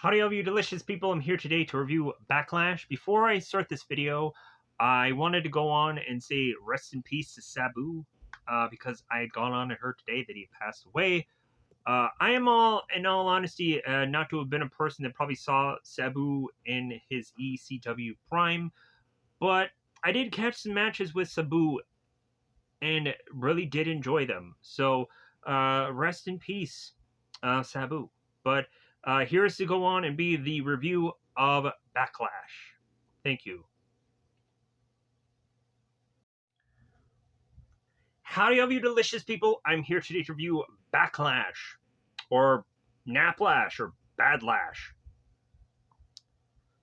Howdy all you delicious people, I'm here today to review Backlash. Before I start this video, I wanted to go on and say rest in peace to Sabu, because I had gone on and heard today that he passed away. I am in all honesty, not to have been a person that probably saw Sabu in his ECW prime, but I did catch some matches with Sabu and really did enjoy them. So, rest in peace, Sabu. But here's to go on and be the review of Backlash. Thank you. Howdy, all you delicious people. I'm here today to review Backlash, or Naplash, or Badlash.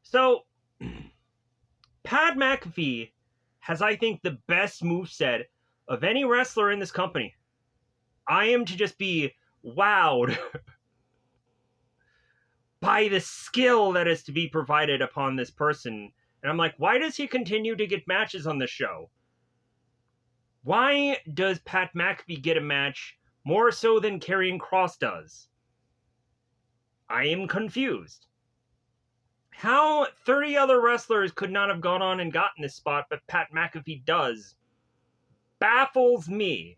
So, Pat McAfee has, I think, the best moveset of any wrestler in this company. I am to just be wowed by the skill that is to be provided upon this person. And I'm like, why does he continue to get matches on this show? Why does Pat McAfee get a match more so than Karrion Kross does? I am confused. How 30 other wrestlers could not have gone on and gotten this spot, but Pat McAfee does, baffles me.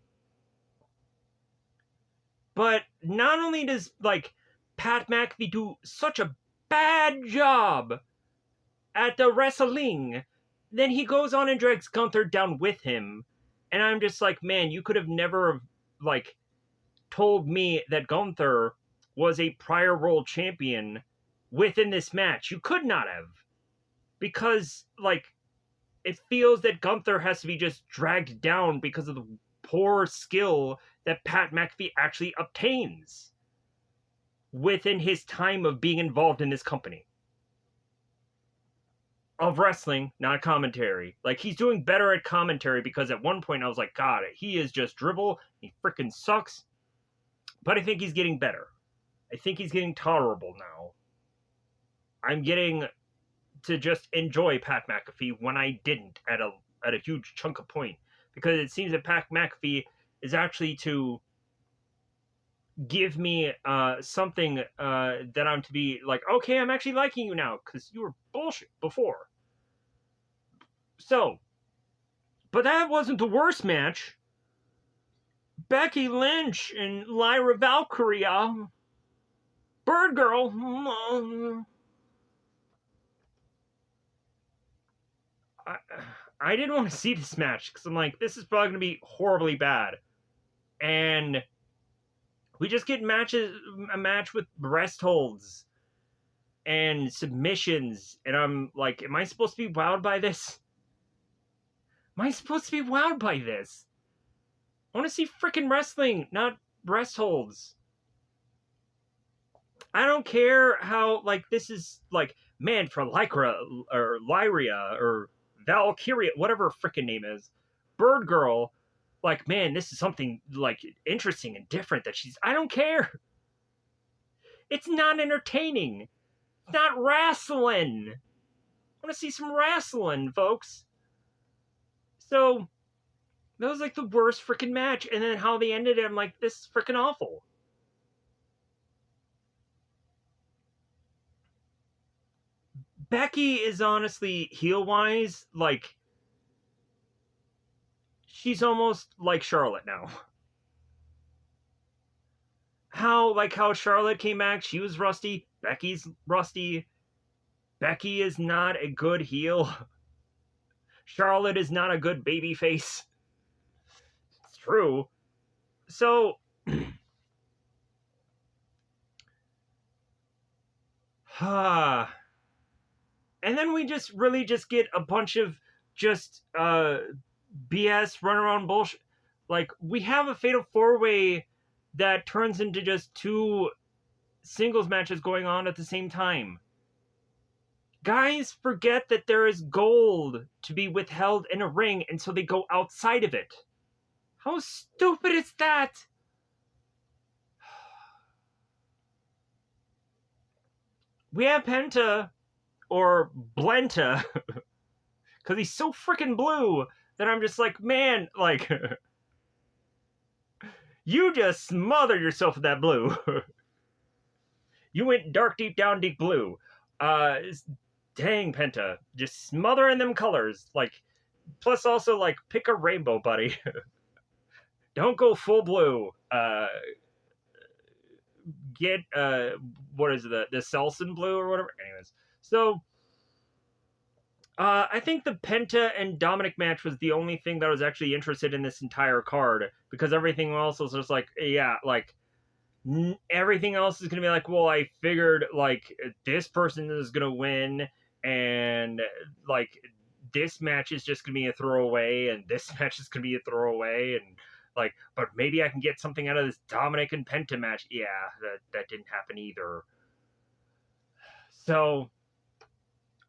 But not only does, Pat McAfee do such a bad job at the wrestling, then he goes on and drags Gunther down with him. And I'm just like, man, you could have never, told me that Gunther was a prior world champion within this match. You could not have. Because, it feels that Gunther has to be just dragged down because of the poor skill that Pat McAfee actually obtains within his time of being involved in this company. Of wrestling, not commentary. He's doing better at commentary, because at one point I was like, God, he is just dribble. He freaking sucks. But I think he's getting better. I think he's getting tolerable now. I'm getting to just enjoy Pat McAfee when I didn't at a huge chunk of point. Because it seems that Pat McAfee is actually to give me something that I'm to be like, okay, I'm actually liking you now, because you were bullshit before. So, but that wasn't the worst match. Becky Lynch and Lyra Valkyria, Bird Girl. I didn't want to see this match, because I'm like, this is probably going to be horribly bad. And we just get a match with breast holds and submissions, and I'm like, am I supposed to be wowed by this? Am I supposed to be wowed by this? I want to see freaking wrestling, not breast holds. I don't care how, this is, man, for Lyra, or Valkyria, whatever her freaking name is, Bird Girl, man, this is something, interesting and different that she's... I don't care. It's not entertaining. It's not wrestling. I want to see some wrestling, folks. So, that was, the worst freaking match. And then how they ended it, I'm like, this is freaking awful. Becky is honestly, heel-wise, she's almost like Charlotte now. How Charlotte came back, she was rusty. Becky's rusty. Becky is not a good heel. Charlotte is not a good babyface. It's true. So, and then we just really just get a bunch of just BS runaround bullshit. We have a fatal four-way that turns into just two singles matches going on at the same time. Guys forget that there is gold to be withheld in a ring, and so they go outside of it. How stupid is that? We have Penta, or Blenta, because he's so freaking blue that I'm just like, man, you just smothered yourself with that blue. You went dark, deep down, deep blue. Dang, Penta, just smothering them colors. Like, plus also like pick a rainbow, buddy. Don't go full blue. Get what is it, the Selsun blue or whatever. Anyways, so I think the Penta and Dominic match was the only thing that I was actually interested in this entire card, because everything else was just like, yeah, like everything else is gonna be like, well, I figured like this person is gonna win, and like this match is just gonna be a throwaway, and this match is gonna be a throwaway, and like, but maybe I can get something out of this Dominic and Penta match. Yeah, that didn't happen either. So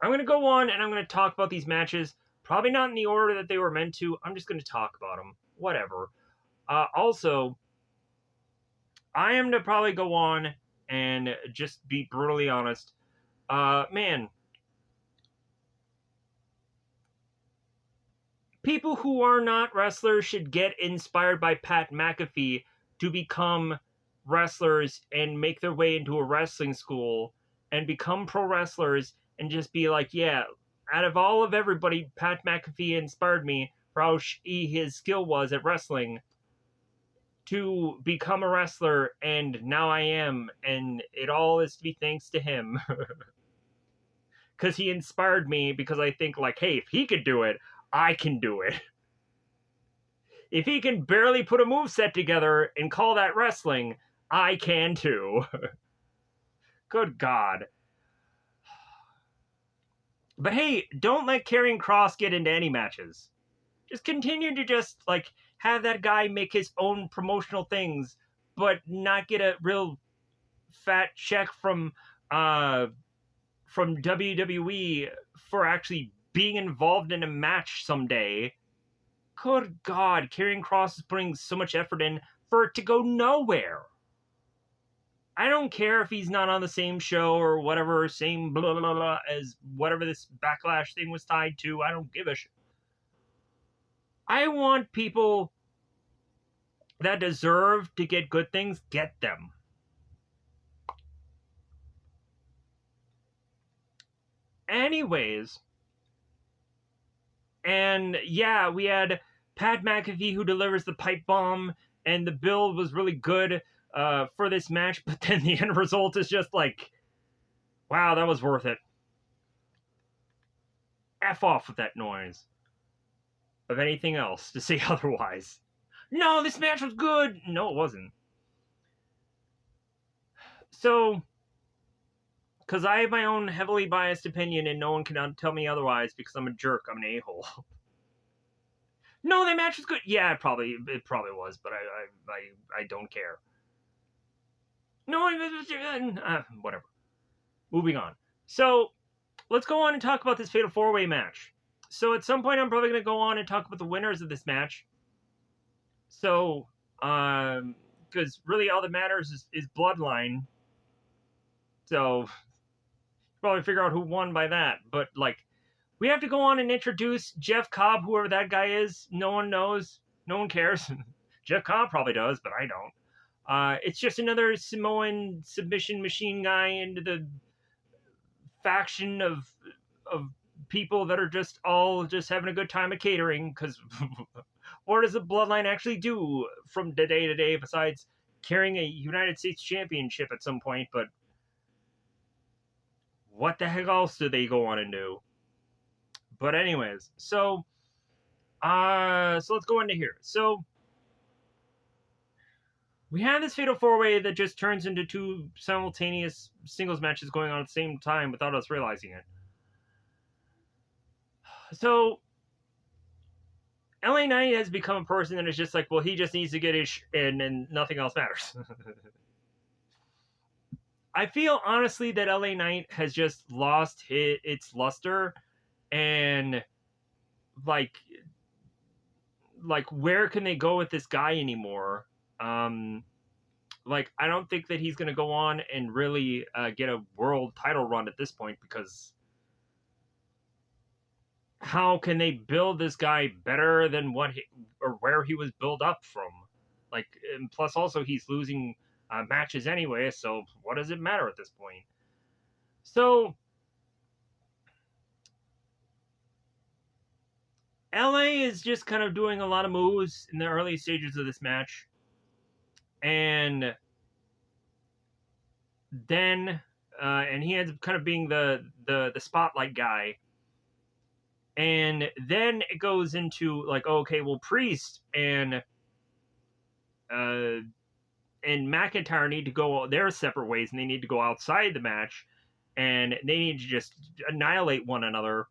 I'm going to go on and I'm going to talk about these matches. Probably not in the order that they were meant to. I'm just going to talk about them. Whatever. Also, I am to probably go on and just be brutally honest. Man, people who are not wrestlers should get inspired by Pat McAfee to become wrestlers and make their way into a wrestling school and become pro wrestlers and just be like, yeah, out of all of everybody, Pat McAfee inspired me for how his skill was at wrestling to become a wrestler, and now I am, and it all is to be thanks to him. Because he inspired me, because I think, like, hey, if he could do it, I can do it. If he can barely put a moveset together and call that wrestling, I can too. Good God. But hey, don't let Karrion Kross get into any matches. Just continue to just, like, have that guy make his own promotional things, but not get a real fat check from WWE for actually being involved in a match someday. Good God, Karrion Kross is putting so much effort in for it to go nowhere. I don't care if he's not on the same show or whatever, same blah blah blah as whatever this Backlash thing was tied to. I don't give a shit. I want people that deserve to get good things, get them. Anyways, and yeah, we had Pat McAfee who delivers the pipe bomb, and the build was really good for this match, but then the end result is just like, wow, that was worth it. F off with that noise. Of anything else to say otherwise. No, this match was good. No, it wasn't. So, because I have my own heavily biased opinion and no one can tell me otherwise because I'm a jerk, I'm an a-hole. No, that match was good. Yeah, it probably was, but I don't care. No, whatever. Moving on. So, let's go on and talk about this Fatal 4-Way match. So, at some point, I'm probably going to go on and talk about the winners of this match. So, because really all that matters is Bloodline. So, probably figure out who won by that. But, like, we have to go on and introduce Jeff Cobb, whoever that guy is. No one knows. No one cares. Jeff Cobb probably does, but I don't. It's just another Samoan submission machine guy into the faction of people that are just all just having a good time at catering, because what does the Bloodline actually do from day to day besides carrying a United States championship at some point? But what the heck else do they go on and do? But anyways, so let's go into here. So we have this Fatal 4-Way that just turns into two simultaneous singles matches going on at the same time without us realizing it. So LA Knight has become a person that is just like, well, he just needs to get his in and nothing else matters. I feel honestly that LA Knight has just lost its luster, and like where can they go with this guy anymore? Like, I don't think that he's going to go on and really get a world title run at this point, because how can they build this guy better than what or where he was built up from? Like, and plus also he's losing matches anyway, so what does it matter at this point? So LA is just kind of doing a lot of moves in the early stages of this match. And then and he ends up kind of being the spotlight guy. And then it goes into like, okay, well, Priest uh and McIntyre need to go their separate ways, and they need to go outside the match, and they need to just annihilate one another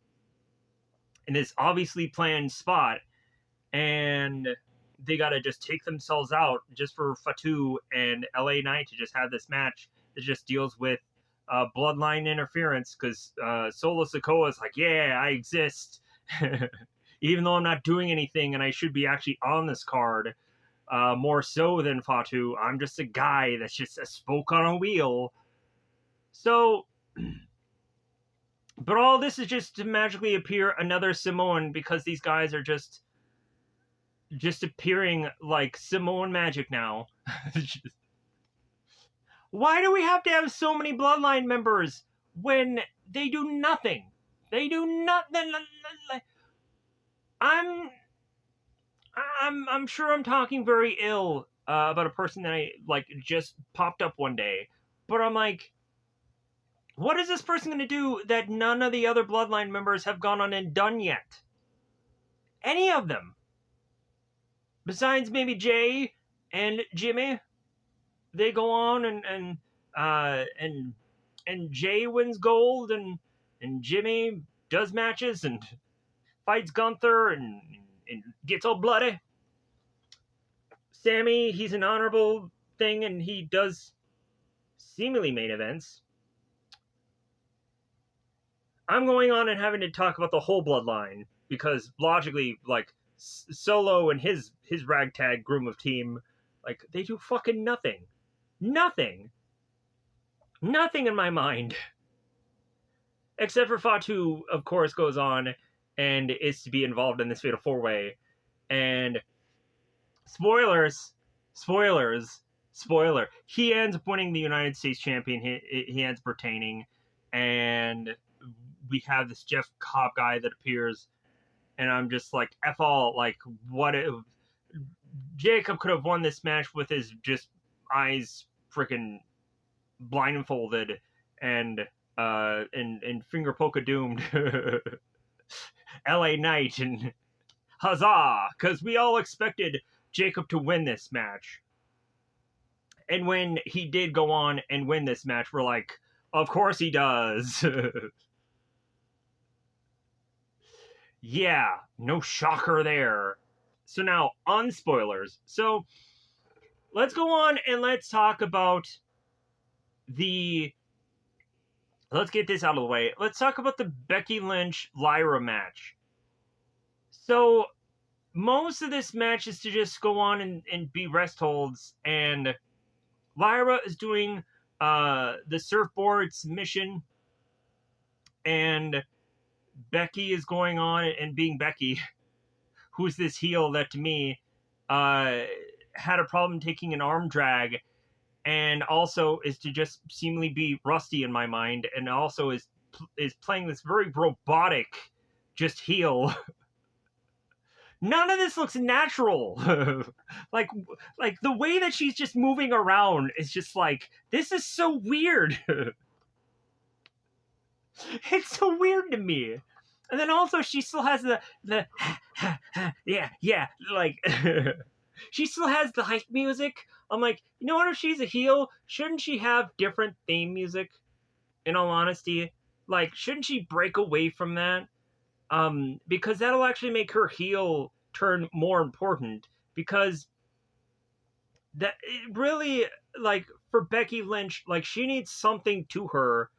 in this obviously planned spot, and they got to just take themselves out just for Fatu and LA Knight to just have this match that just deals with bloodline interference, because Solo Sikoa is like, yeah, I exist, even though I'm not doing anything, and I should be actually on this card. More so than Fatu, I'm just a guy that's just a spoke on a wheel. So, but all this is just to magically appear another Samoan, because these guys are just appearing like Samoan magic now. Why do we have to have so many bloodline members when they do nothing? They do nothing. I'm sure I'm talking very ill about a person that I like just popped up one day, but I'm like, what is this person going to do that none of the other bloodline members have gone on and done yet? Any of them, besides maybe Jay and Jimmy, they go on and Jay wins gold, and Jimmy does matches and fights Gunther and gets all bloody. Sammy, he's an honorable thing, and he does seemingly main events. I'm going on and having to talk about the whole bloodline, because logically, like, Solo and his ragtag groom of team, like, they do fucking nothing. Nothing in my mind, except for Fatu, of course, goes on and is to be involved in this fatal 4-way. And spoilers, spoiler, he ends up winning the United States champion. He ends up retaining, and we have this Jeff Cobb guy that appears, and I'm just like, F all, like, what if Jacob could have won this match with his just eyes freaking blindfolded and finger poke doomed LA Knight, and huzzah, because we all expected Jacob to win this match. And when he did go on and win this match, we're like, of course he does. Yeah, no shocker there. So now, on spoilers. So let's go on and let's talk about let's get this out of the way. Let's talk about the Becky Lynch Lyra match. So most of this match is to just go on and be rest holds, and Lyra is doing the surfboard submission, and Becky is going on and being Becky, who's this heel that to me had a problem taking an arm drag, and also is to just seemingly be rusty in my mind, and also is playing this very robotic just heel. None of this looks natural. like the way that she's just moving around is just like, this is so weird. It's so weird to me. And then also she still has the yeah, like she still has the hype music. I'm like, you know what, if she's a heel, shouldn't she have different theme music? In all honesty, like, shouldn't she break away from that? Because that'll actually make her heel turn more important, because that it really, like, for Becky Lynch, like, she needs something to her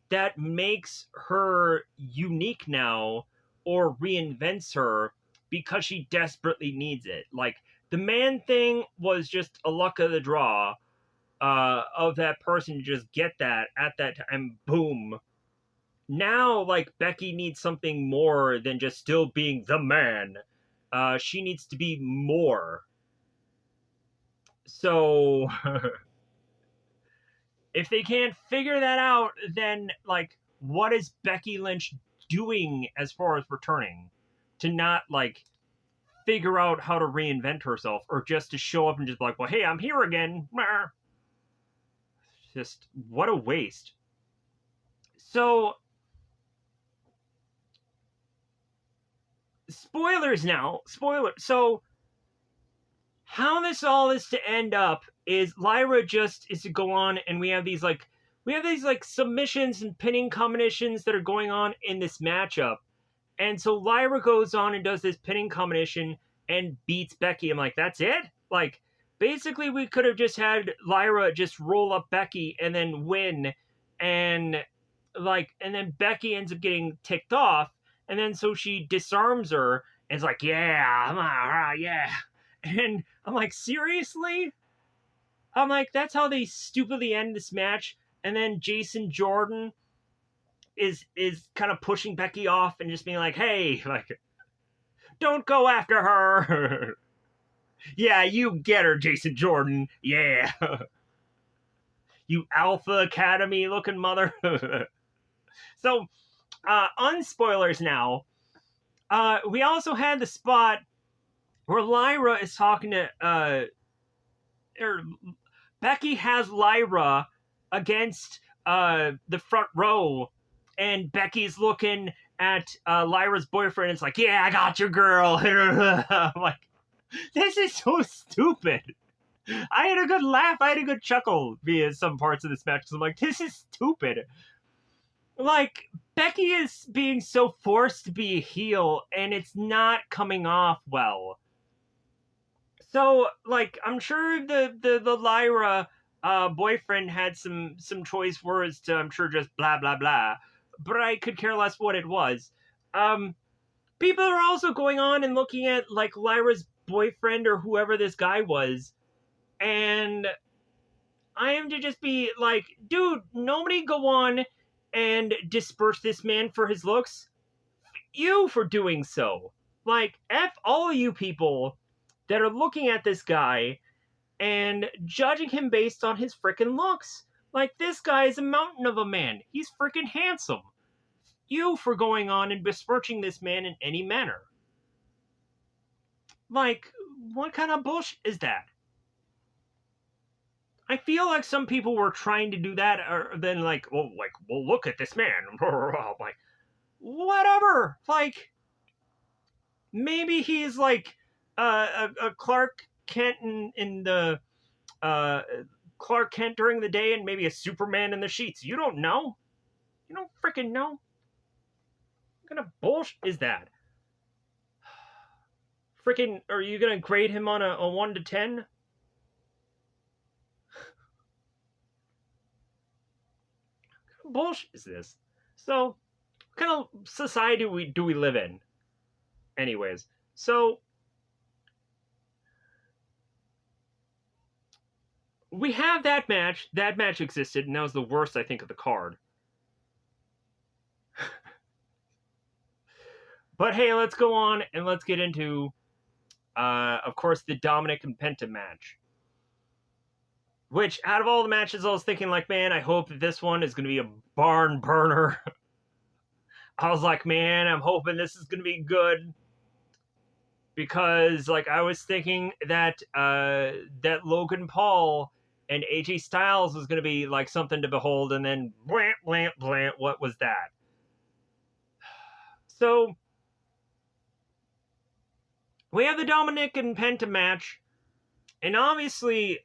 that makes her unique now, or reinvents her, because she desperately needs it. Like, the man thing was just a luck of the draw of that person to just get that at that time, boom. Now, like, Becky needs something more than just still being the man. She needs to be more. So if they can't figure that out, then like, what is Becky Lynch doing as far as returning? To not like figure out how to reinvent herself, or just to show up and just be like, well, hey, I'm here again. Just what a waste. So, spoilers now. Spoiler. So, how this all is to end up is Lyra just is to go on, and we have these submissions and pinning combinations that are going on in this matchup. And so Lyra goes on and does this pinning combination and beats Becky. I'm like, that's it? Like, basically, we could have just had Lyra just roll up Becky and then win. And, and then Becky ends up getting ticked off. And then so she disarms her and is like, yeah, I'm all right, yeah. And I'm like, seriously? I'm like, that's how they stupidly end this match. And then Jason Jordan is kind of pushing Becky off and just being like, hey, like, don't go after her. Yeah, you get her, Jason Jordan. Yeah. You Alpha Academy looking mother. So, unspoilers now. We also had the spot where Lyra is talking to, Becky has Lyra against the front row, and Becky's looking at Lyra's boyfriend. It's like, yeah, I got your girl. I'm like, this is so stupid. I had a good laugh. I had a good chuckle via some parts of this match, because I'm like, this is stupid. Like, Becky is being so forced to be a heel, and it's not coming off well. So, like, I'm sure the Lyra boyfriend had some choice words to, I'm sure, just blah blah blah, but I could care less what it was. People are also going on and looking at like Lyra's boyfriend or whoever this guy was, and I am to just be like, dude, nobody go on and disperse this man for his looks. You for doing so. Like, F all of you people that are looking at this guy and judging him based on his freaking looks. Like, this guy is a mountain of a man. He's freaking handsome. You for going on and besmirching this man in any manner. Like, what kind of bullshit is that? I feel like some people were trying to do that, or then like, well, look at this man. Like, whatever. Like, maybe he's like a Clark Kent in the Clark Kent during the day, and maybe a Superman in the sheets. You don't know. You don't freaking know. What kind of bullshit is that? Freaking, are you gonna grade him on a 1 to 10? What kind of bullshit is this? So, what kind of society do we live in? Anyways, so we have that match. That match existed, and that was the worst, I think, of the card. But hey, let's go on and let's get into, of course, the Dominic and Penta match. Which, out of all the matches, I was thinking, like, man, I hope that this one is going to be a barn burner. I was like, man, I'm hoping this is going to be good. Because, like, I was thinking that that Logan Paul and AJ Styles was going to be, like, something to behold, and then, blant, blant, blant, what was that? So, we have the Dominic and Penta match, and obviously,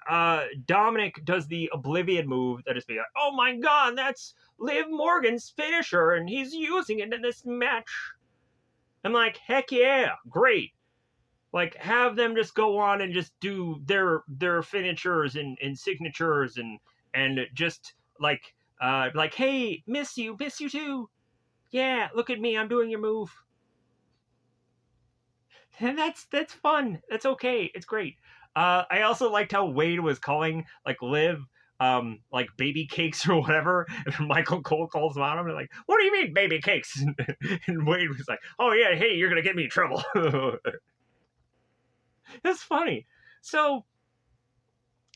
Dominic does the Oblivion move that is be like, oh my god, that's Liv Morgan's finisher, and he's using it in this match. I'm like, heck yeah, great. Like, have them just go on and just do their finishers and signatures and just like hey, miss you too. Yeah, look at me, I'm doing your move. And that's fun. That's okay. It's great. I also liked how Wade was calling like Liv like baby cakes or whatever, and Michael Cole calls him out. I'm like, what do you mean baby cakes? And Wade was like, oh yeah, hey, you're gonna get me in trouble. It's funny. So,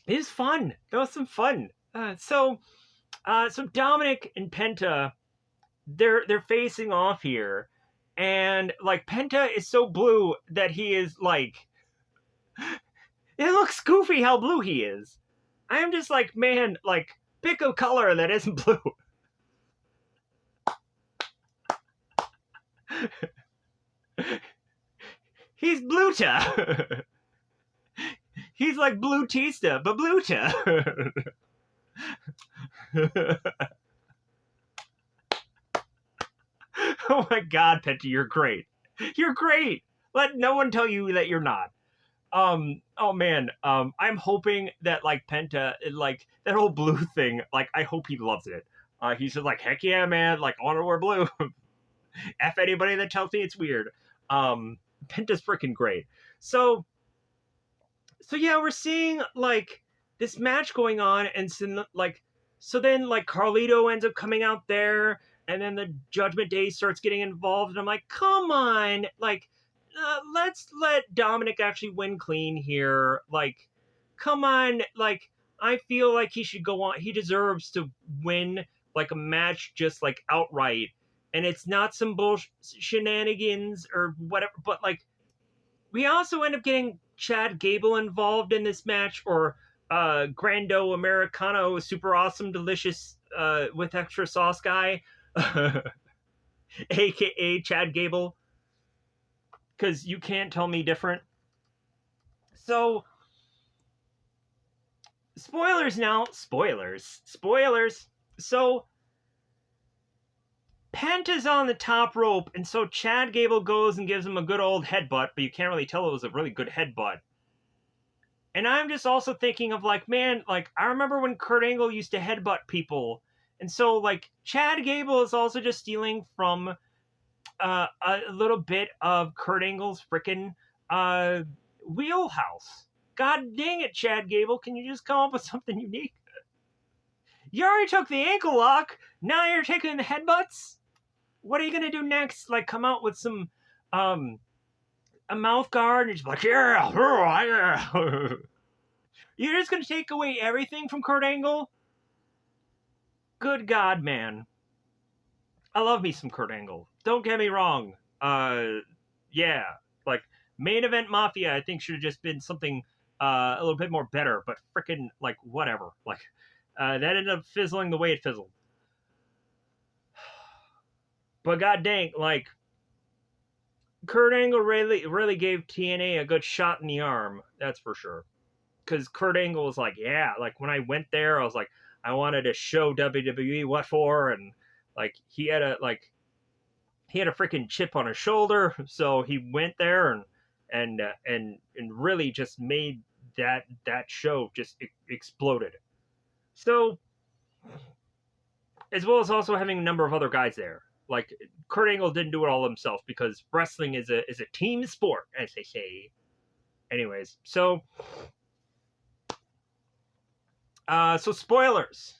it was fun. That was some fun. So, So Dominic and Penta, they're facing off here, and like Penta is so blue that he is like, it looks goofy how blue he is. I am just like, man, like pick a color that isn't blue. He's Bluta. He's like Blue Tista, but Bluta. Oh my god, Penta, you're great. You're great. Let no one tell you that you're not. Oh man, I'm hoping that like Penta, like that whole blue thing, like I hope he loves it. He's just like, heck yeah, man, like I want to wear blue. F anybody that tells me it's weird. Penta's freaking great. So yeah, we're seeing like this match going on, and so then like Carlito ends up coming out there, and then the Judgment Day starts getting involved, and I'm like, come on, like let's let Dominic actually win clean here. Like, come on, like I feel like he should go on. He deserves to win like a match just like outright, and it's not some bullshit shenanigans or whatever. But like, we also end up getting Chad Gable involved in this match, or Grando Americano, super awesome, delicious with extra sauce guy, aka Chad Gable, because you can't tell me different. So, spoilers now. Spoilers. So, Penta's on the top rope, and so Chad Gable goes and gives him a good old headbutt, but you can't really tell it was a really good headbutt. And I'm just also thinking of like, man, like I remember when Kurt Angle used to headbutt people. And so like Chad Gable is also just stealing from a little bit of Kurt Angle's freaking wheelhouse. God dang it, Chad Gable. Can you just come up with something unique? You already took the ankle lock. Now you're taking the headbutts? What are you going to do next? Like come out with some a mouth guard and just be like, yeah, yeah. You're just going to take away everything from Kurt Angle? Good God, man. I love me some Kurt Angle. Don't get me wrong. Yeah. Like, Main Event Mafia, I think, should have just been something a little bit more better, but freaking, like, whatever. Like, that ended up fizzling the way it fizzled. But god dang, like, Kurt Angle really gave TNA a good shot in the arm. That's for sure. Because Kurt Angle was like, yeah, like when I went there, I was like, I wanted to show WWE what for, and like he had a freaking chip on his shoulder, so he went there and really just made that show just exploded. So, as well as also having a number of other guys there, like Kurt Angle didn't do it all himself because wrestling is a team sport, as they say. Anyways, so spoilers.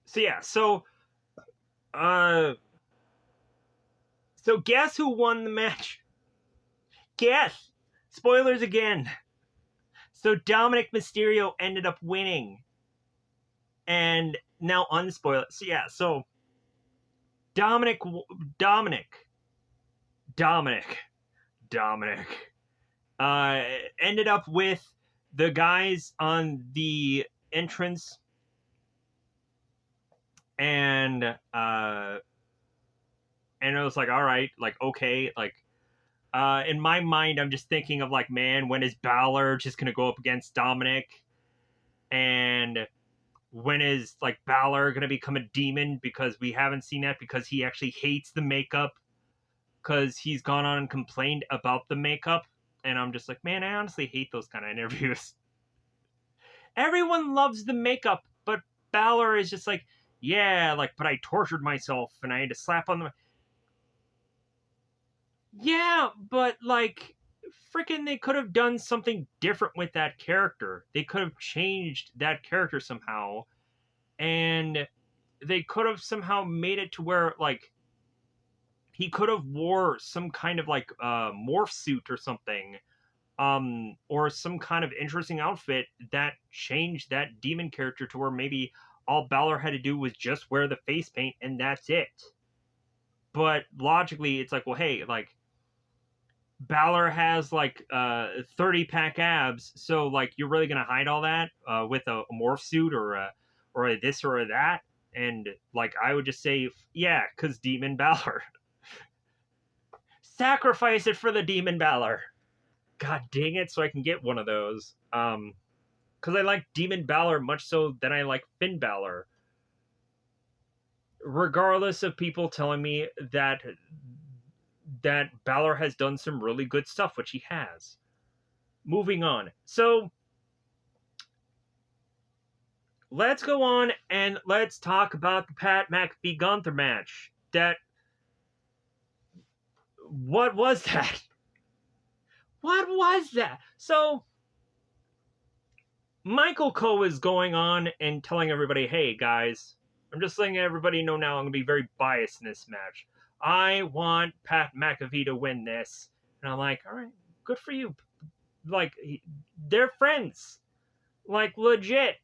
So yeah, so guess who won the match? Guess. Spoilers again. So Dominic Mysterio ended up winning. And now unspoiled. So yeah, so Dominic ended up with the guys on the entrance, and it was like, all right, like okay, like in my mind I'm just thinking of like, man, when is Balor just gonna go up against Dominic, and when is like Balor gonna become a demon, because we haven't seen that, because he actually hates the makeup, because he's gone on and complained about the makeup. And I'm just like, man, I honestly hate those kind of interviews. Everyone loves the makeup, but Balor is just like, yeah, like, but I tortured myself and I had to slap on the... Yeah, but like, freaking they could have done something different with that character. They could have changed that character somehow, and they could have somehow made it to where like he could have wore some kind of like morph suit or something, or some kind of interesting outfit that changed that demon character to where maybe all Balor had to do was just wear the face paint and that's it. But logically, it's like, well, hey, like Balor has like 30-pack abs, so like you're really gonna hide all that with a morph suit or a this or a that? And like I would just say, yeah, because Demon Balor. Sacrifice it for the Demon Balor. God dang it, so I can get one of those. Because I like Demon Balor much so than I like Finn Balor. Regardless of people telling me that Balor has done some really good stuff, which he has. Moving on. So let's go on and let's talk about the Pat McAfee Gunther match. What was that? What was that? So Michael Cole is going on and telling everybody, hey guys, I'm just letting everybody know now I'm going to be very biased in this match. I want Pat McAfee to win this. And I'm like, all right, good for you. Like, they're friends. Like, legit.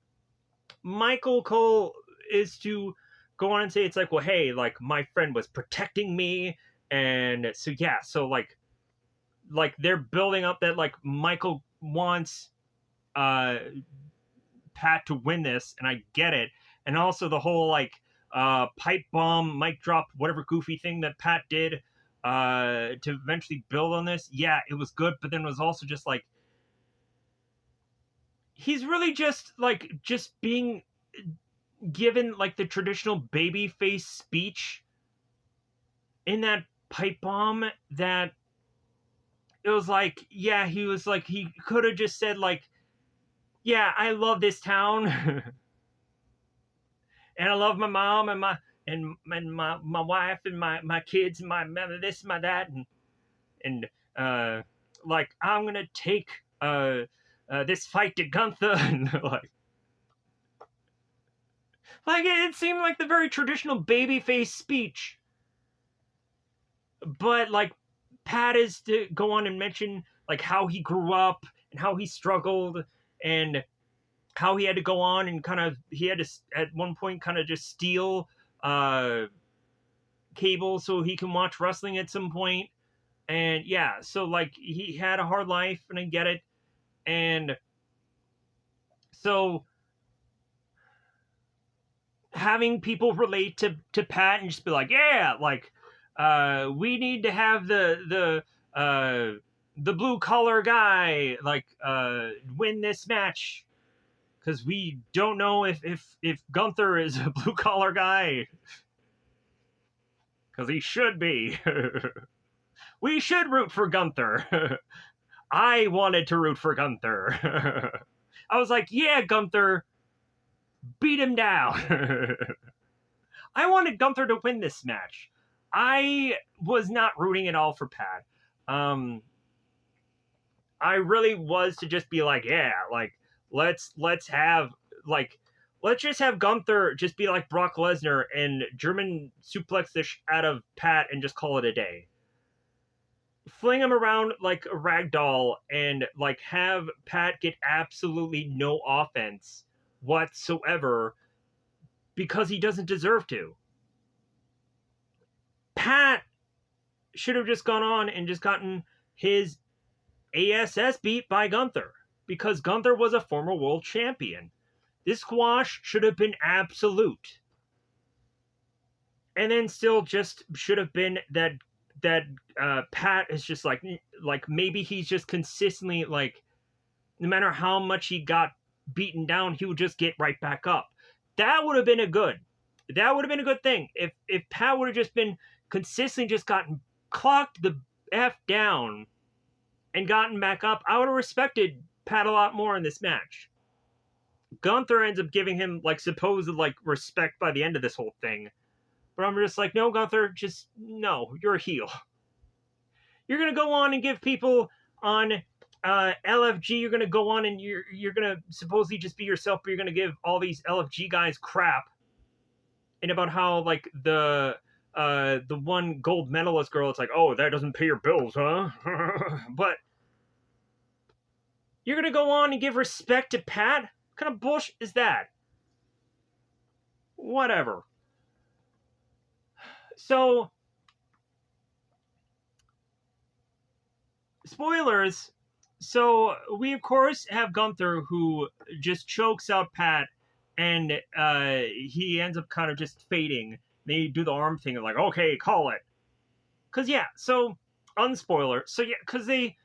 Michael Cole is to go on and say, it's like, well, hey, like, my friend was protecting me. And so, yeah, so, like they're building up that, like, Michael wants Pat to win this, and I get it. And also the whole like pipe bomb, mic drop, whatever goofy thing that Pat did to eventually build on this. Yeah, it was good, but then it was also just like he's really just being given like the traditional baby face speech in that pipe bomb that it was like, yeah, he was like, he could have just said like, yeah, I love this town. And I love my mom and my wife and my kids and my this my that and like I'm gonna take this fight to Gunther and like it seemed like the very traditional babyface speech, but like Pat is to go on and mention like how he grew up and how he struggled and how he had to go on and kind of he had to at one point kind of just steal cable so he can watch wrestling at some point. And yeah, so like he had a hard life and I get it. And so having people relate to Pat and just be like, yeah, like we need to have the blue collar guy like win this match because we don't know if Gunther is a blue collar guy because he should be. We should root for Gunther. I wanted to root for Gunther. I was like, yeah, Gunther, beat him down. I wanted Gunther to win this match. I was not rooting at all for Pat. I really was to just be like, yeah, like let's have like let's just have Gunther just be like Brock Lesnar and German suplex the out of Pat and just call it a day. Fling him around like a rag doll and like have Pat get absolutely no offense whatsoever because he doesn't deserve to. Pat should have just gone on and just gotten his ASS beat by Gunther because Gunther was a former world champion. This squash should have been absolute. And then still just should have been that Pat is just like maybe he's just consistently like no matter how much he got beaten down, he would just get right back up. That would have been a good thing. If Pat would have just been consistently just gotten clocked the F down and gotten back up, I would have respected Pat a lot more in this match. Gunther ends up giving him like supposed like respect by the end of this whole thing. But I'm just like, no, Gunther, just no, you're a heel. You're gonna go on and give people on LFG. You're gonna go on and you're gonna supposedly just be yourself, but you're gonna give all these LFG guys crap. And about how like the one gold medalist girl, it's like, oh, that doesn't pay your bills, huh? But You're gonna go on and give respect to Pat? What kind of bullshit is that? Whatever. So, spoilers. So, we of course have Gunther who just chokes out Pat, and he ends up kind of just fading. They do the arm thing, like, okay, call it. Cause yeah, so unspoiler. So yeah, cause they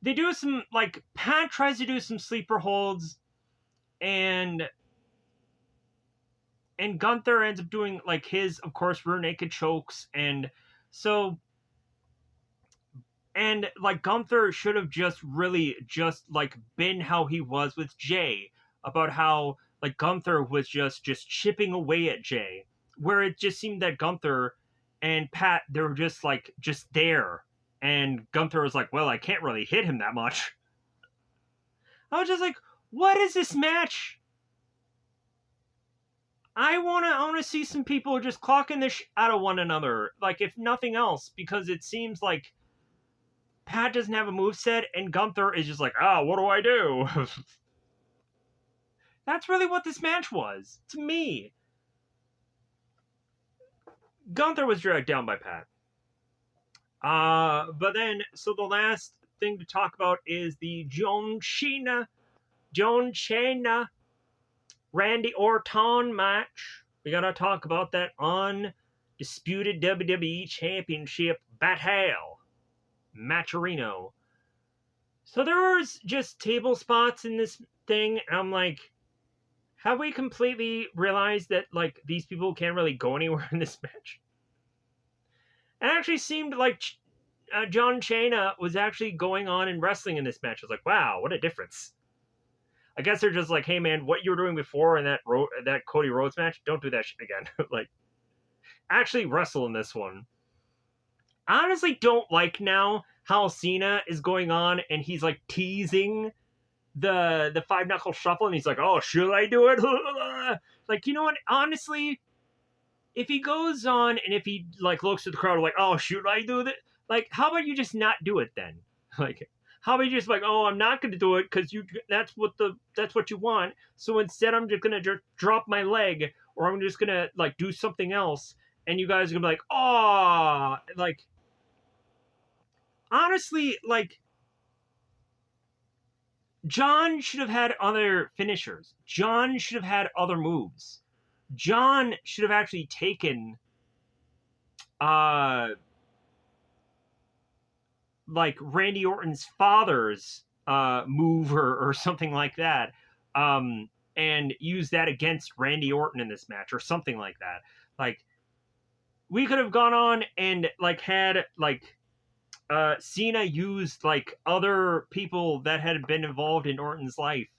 do some, like, Pat tries to do some sleeper holds, and Gunther ends up doing like his, of course, rear naked chokes, and so like Gunther should have just really just like been how he was with Jay, about how like Gunther was just chipping away at Jay, where it just seemed that Gunther and Pat, they were just like just there, and Gunther was like, well, I can't really hit him that much. I was just like, what is this match? I wanna see some people just clocking the out of one another, like if nothing else, because it seems like Pat doesn't have a moveset, and Gunther is just like, what do I do? That's really what this match was to me. Gunther was dragged down by Pat. But then, so the last thing to talk about is the John Cena Randy Orton match. We gotta talk about that undisputed WWE Championship battle. Matcherino. So there was just table spots in this thing, and I'm like, have we completely realized that like these people can't really go anywhere in this match? It actually seemed like John Cena was actually going on and wrestling in this match. I was like, wow, what a difference. I guess they're just like, hey man, what you were doing before in that Cody Rhodes match, don't do that shit again. Like, actually wrestle in this one. I honestly don't like now how Cena is going on and he's like teasing the five knuckle shuffle, and he's like, oh, should I do it? Like, you know what? Honestly, if he goes on and if he like looks at the crowd like, oh, should I do that? Like, how about you just not do it then? Like, how about you just like, oh, I'm not going to do it because that's what you want. So instead, I'm just gonna drop my leg, or I'm just gonna like do something else, and you guys are gonna be like, oh, like, honestly, like, John should have had other finishers. John should have had other moves. John should have actually taken like Randy Orton's father's move or something like that, and use that against Randy Orton in this match or something like that. Like, we could have gone on and like had like Cena used like other people that had been involved in Orton's life,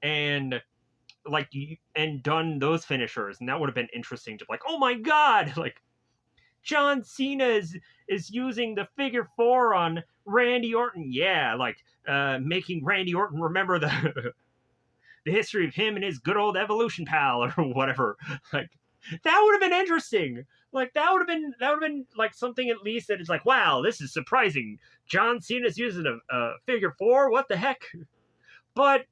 and like and done those finishers, and that would have been interesting to like, oh my god, like John Cena is using the figure four on Randy Orton. Yeah, like making Randy Orton remember the the history of him and his good old Evolution pal or whatever. Like, that would have been interesting. Like, that would have been like something at least that is like, wow, this is surprising. John Cena's using a figure four. What the heck? But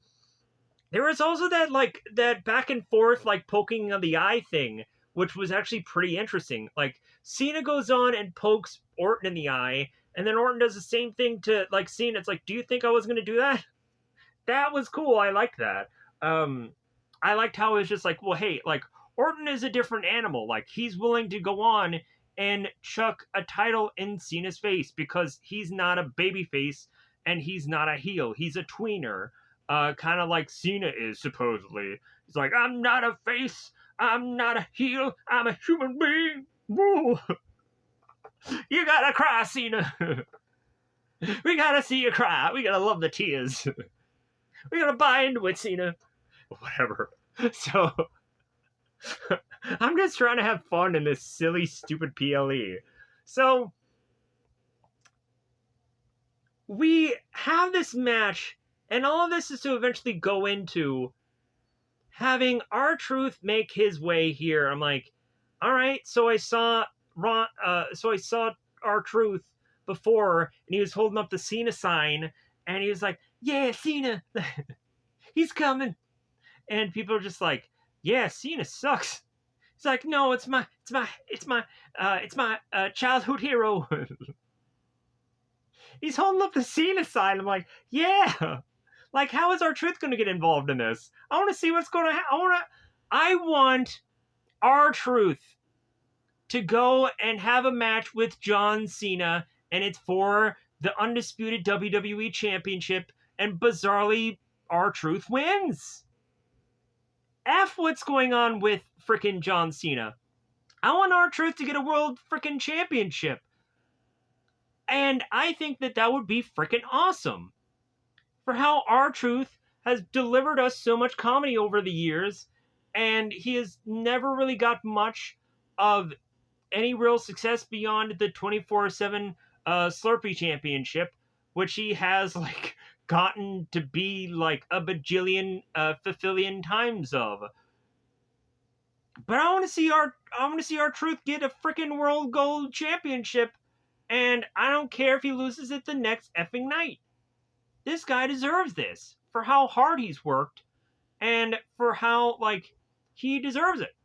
there was also that back and forth like poking of the eye thing, which was actually pretty interesting. Like, Cena goes on and pokes Orton in the eye, and then Orton does the same thing to like Cena. It's like, do you think I was gonna do that? That was cool. I liked that. I liked how it was just like, well, hey, like, Orton is a different animal. Like, he's willing to go on and chuck a title in Cena's face because he's not a babyface and he's not a heel. He's a tweener. Kind of like Cena is, supposedly. He's like, I'm not a face. I'm not a heel. I'm a human being. Woo! You gotta cry, Cena. We gotta see you cry. We gotta love the tears. We gotta buy into it, Cena. Whatever. So, I'm just trying to have fun in this silly, stupid PLE. So, we have this match, and all of this is to eventually go into having R-Truth make his way here. I'm like, all right, so I saw R-Truth before, and he was holding up the Cena sign, and he was like, yeah, Cena, he's coming. And people are just like, yeah, Cena sucks. It's like, no, it's my childhood hero. He's holding up the Cena sign. I'm like, yeah. Like, how is R-Truth going to get involved in this? I want to see what's going to happen. I want R-Truth to go and have a match with John Cena, and it's for the undisputed WWE Championship, and bizarrely, R-Truth wins. F what's going on with frickin' John Cena. I want R-Truth to get a world frickin' championship. And I think that would be frickin' awesome. For how R-Truth has delivered us so much comedy over the years, and he has never really got much of any real success beyond the 24/7 Slurpee Championship, which he has like gotten to be like a bajillion fulfillion times of. But I want to see R-Truth get a freaking World Gold Championship, and I don't care if he loses it the next effing night. This guy deserves this for how hard he's worked, and for how like he deserves it.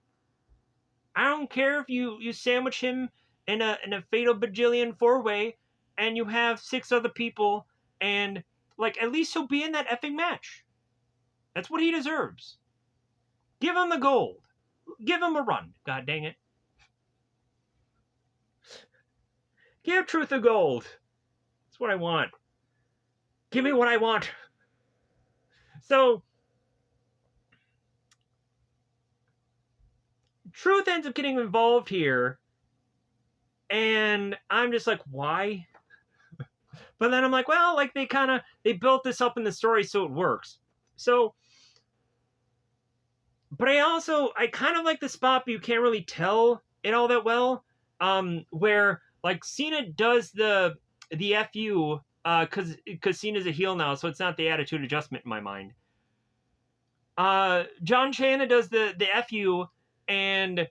I don't care if you sandwich him in a fatal bajillion 4-way, and you have 6 other people, and like at least he'll be in that effing match. That's what he deserves. Give him the gold. Give him a run. God dang it. Give Truth a gold. That's what I want. Give me what I want. So Truth ends up getting involved here, and I'm just like, why? But then I'm like, well, like they built this up in the story so it works. So, but I kind of like the spot, but you can't really tell it all that well. Where like Cena does the FU, because Cena's a heel now, so it's not the attitude adjustment in my mind. John Cena does the FU, and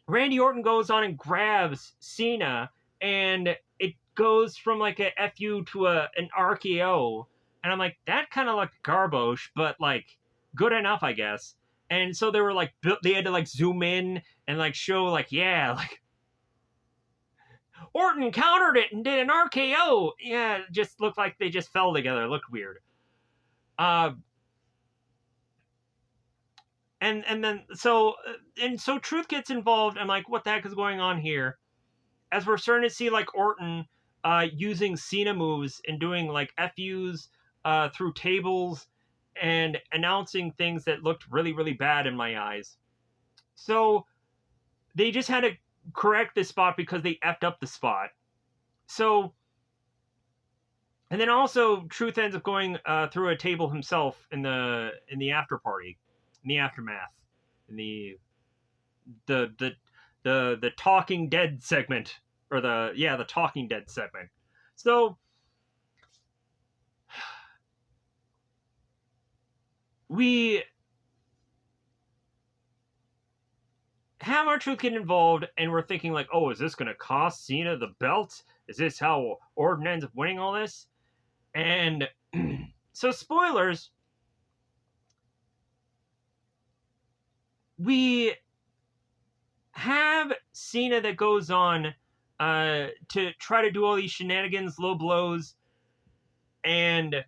Randy Orton goes on and grabs Cena, and it goes from like a FU to an RKO, and I'm like, that kind of looked garbage, but like good enough, I guess. And so they were like, they had to like zoom in and like show like, yeah, like Orton countered it and did an RKO. Yeah, it just looked like they just fell together. It looked weird. And then so Truth gets involved. I'm like, what the heck is going on here? As we're starting to see like Orton using Cena moves and doing like FUs through tables and announcing things that looked really, really bad in my eyes. So they just had to correct this spot because they effed up the spot. So, and then also Truth ends up going through a table himself in the after party, in the aftermath, in the Talking Dead segment, or the Talking Dead segment. So we have R-Truth get involved, and we're thinking like, oh, is this going to cost Cena the belt? Is this how Orton ends up winning all this? And so spoilers, we have Cena that goes on to try to do all these shenanigans, low blows, and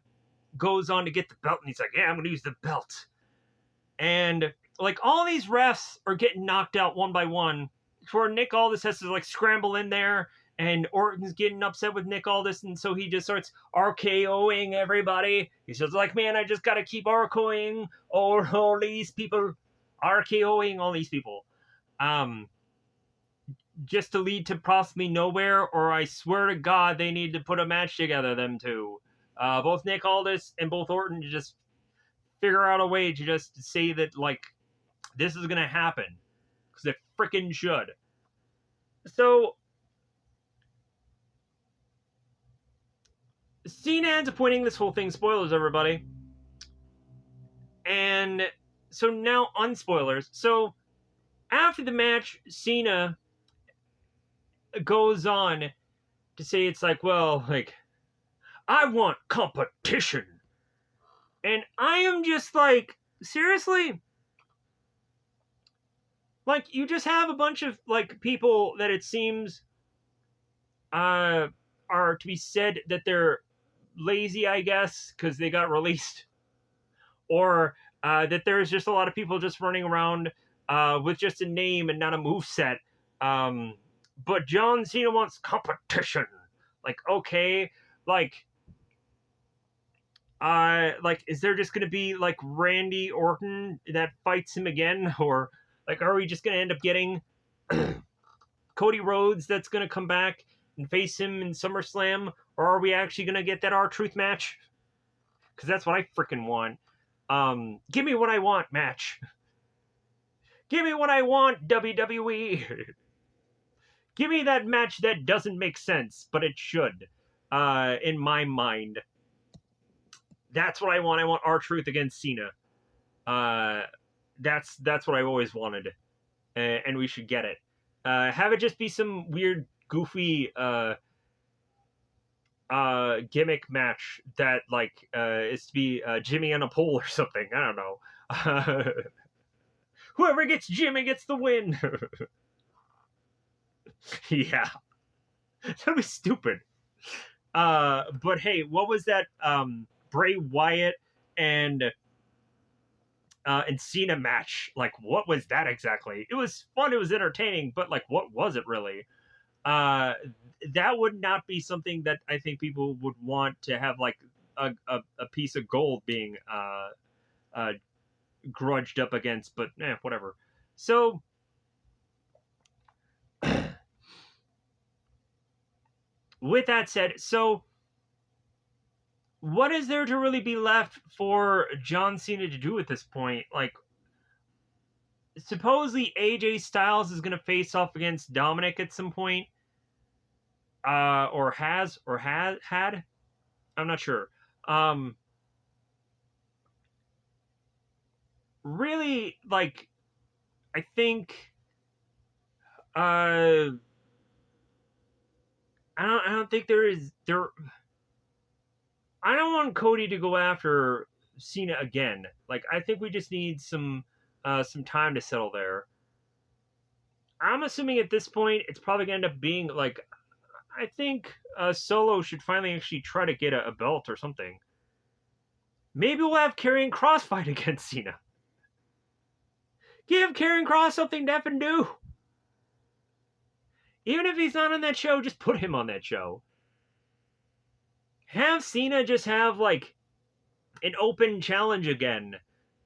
goes on to get the belt, and he's like, yeah, I'm going to use the belt. And like all these refs are getting knocked out one by one, where Nick Aldis has to like scramble in there, and Orton's getting upset with Nick Aldis, and so he just starts RKOing everybody. He says like, man, I just got to keep RKOing all these people, RKOing all these people. Just to lead to possibly nowhere, or I swear to God, they need to put a match together, them two. Both Nick Aldis and both Orton, to just figure out a way to just say that, like, this is going to happen. Because it freaking should. So, Cena ends up winning this whole thing. Spoilers, everybody. And so now, unspoilers. So, after the match, Cena goes on to say it's like, well, like, I want competition. And I am just like, seriously? Like, you just have a bunch of, like, people that it seems are to be said that they're lazy, I guess, because they got released. Or that there's just a lot of people just running around with just a name and not a move set. But John Cena wants competition. Like, okay, like, is there just gonna be like Randy Orton that fights him again, or like, are we just gonna end up getting Cody Rhodes that's gonna come back and face him in SummerSlam, or are we actually gonna get that R-Truth match? Because that's what I freaking want. Give me what I want, match. Give me what I want, WWE. Give me that match that doesn't make sense, but it should, in my mind. That's what I want. I want R-Truth against Cena. That's what I've always wanted, and we should get it. Have it just be some weird, goofy gimmick match that like is to be Jimmy on a pole or something. I don't know. Whoever gets Jimmy gets the win. Yeah, that'd be stupid. But hey, what was that? Bray Wyatt and Cena match. Like, what was that exactly? It was fun. It was entertaining, but like, what was it really? Uh, that would not be something that I think people would want to have like a piece of gold being uh, grudged up against. But whatever. So. With that said, so what is there to really be left for John Cena to do at this point? Like, supposedly AJ Styles is going to face off against Dominic at some point, or had. I'm not sure. Really, like, I think, I don't think there. I don't want Cody to go after Cena again. Like, I think we just need some time to settle there. I'm assuming at this point it's probably gonna end up being like, I think Solo should finally actually try to get a belt or something. Maybe we'll have Karrion Kross fight against Cena. Give Karrion Kross something to effing do. Even if he's not on that show, just put him on that show. Have Cena just have like an open challenge again.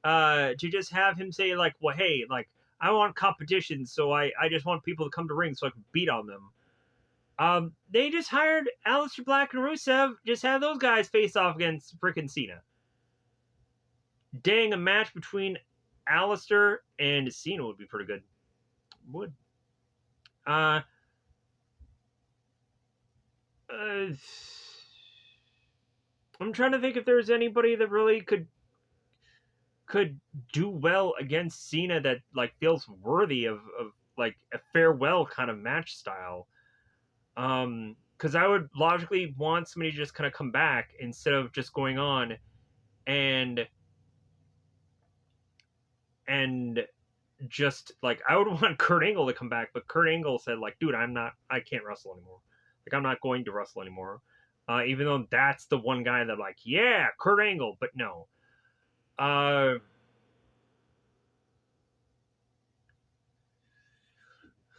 To just have him say like, well, hey, like, I want competition, so I just want people to come to ring so I can beat on them. They just hired Aleister Black and Rusev. Just have those guys face off against frickin' Cena. Dang, a match between Aleister and Cena would be pretty good. Would. Uh, uh, I'm trying to think if there's anybody that really could do well against Cena that like feels worthy of like a farewell kind of match style. Because I would logically want somebody to just kind of come back instead of just going on and just like, I would want Kurt Angle to come back, but Kurt Angle said like, dude, I can't wrestle anymore. Like, I'm not going to wrestle anymore. Even though that's the one guy that like, yeah, Kurt Angle, but no.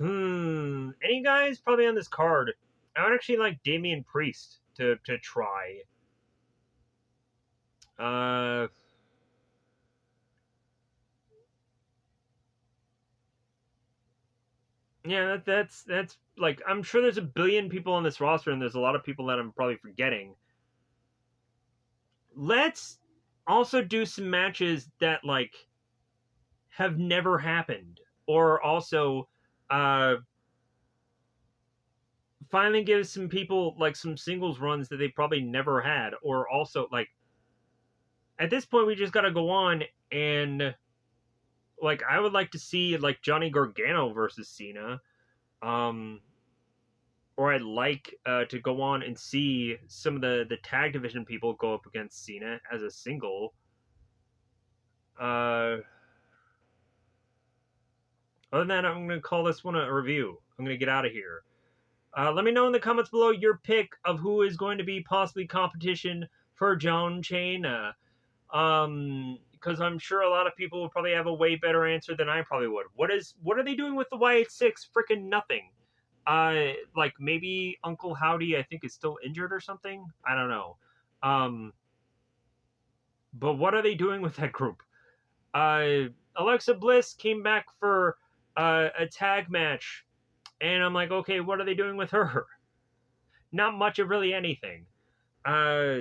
Any guys probably on this card? I would actually like Damian Priest to try. Uh, yeah, that's like, I'm sure there's a billion people on this roster, and there's a lot of people that I'm probably forgetting. Let's also do some matches that like have never happened, or also uh finally give some people like some singles runs that they probably never had, or also like, at this point we just got to go on and like, I would like to see like Johnny Gargano versus Cena. Um or I'd like to go on and see some of the tag division people go up against Cena as a single. Other than that, I'm going to call this one a review. I'm going to get out of here. Let me know in the comments below your pick of who is going to be possibly competition for John Cena. Because I'm sure a lot of people will probably have a way better answer than I probably would. What are they doing with the Y86? Freaking nothing. Like maybe Uncle Howdy, I think, is still injured or something. I don't know. Um, but what are they doing with that group? Alexa Bliss came back for a tag match, and I'm like, okay, what are they doing with her? Not much of really anything. Uh,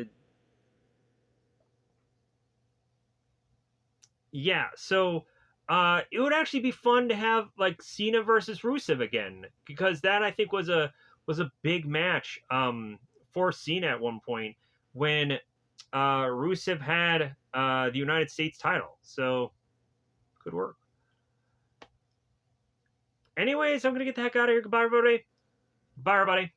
yeah, so it would actually be fun to have like Cena versus Rusev again, because that I think was a big match for Cena at one point when Rusev had the United States title. So good work. Anyways, I'm gonna get the heck out of here. Goodbye, everybody. Bye, everybody.